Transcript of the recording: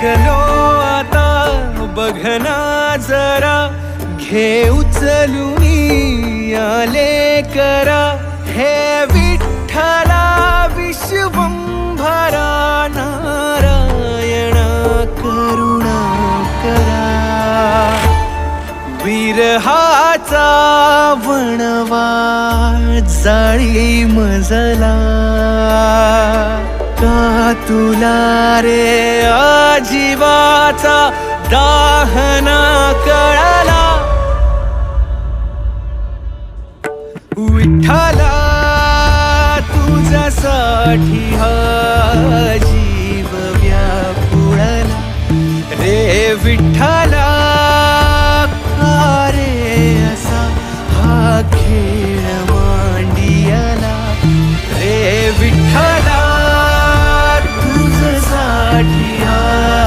थकलो आता बघना जरा, घे उचलून आले करा, हे विठ्ठला विश्वंभरा नारायणा करुणा करा. विरहाचा वणवा जाळी मजला, का तुला रे आजीवाचा दाहना कळला. विठ्ठला तुझ्यासाठी हा जीव व्याकुळला रे विठ्ठला.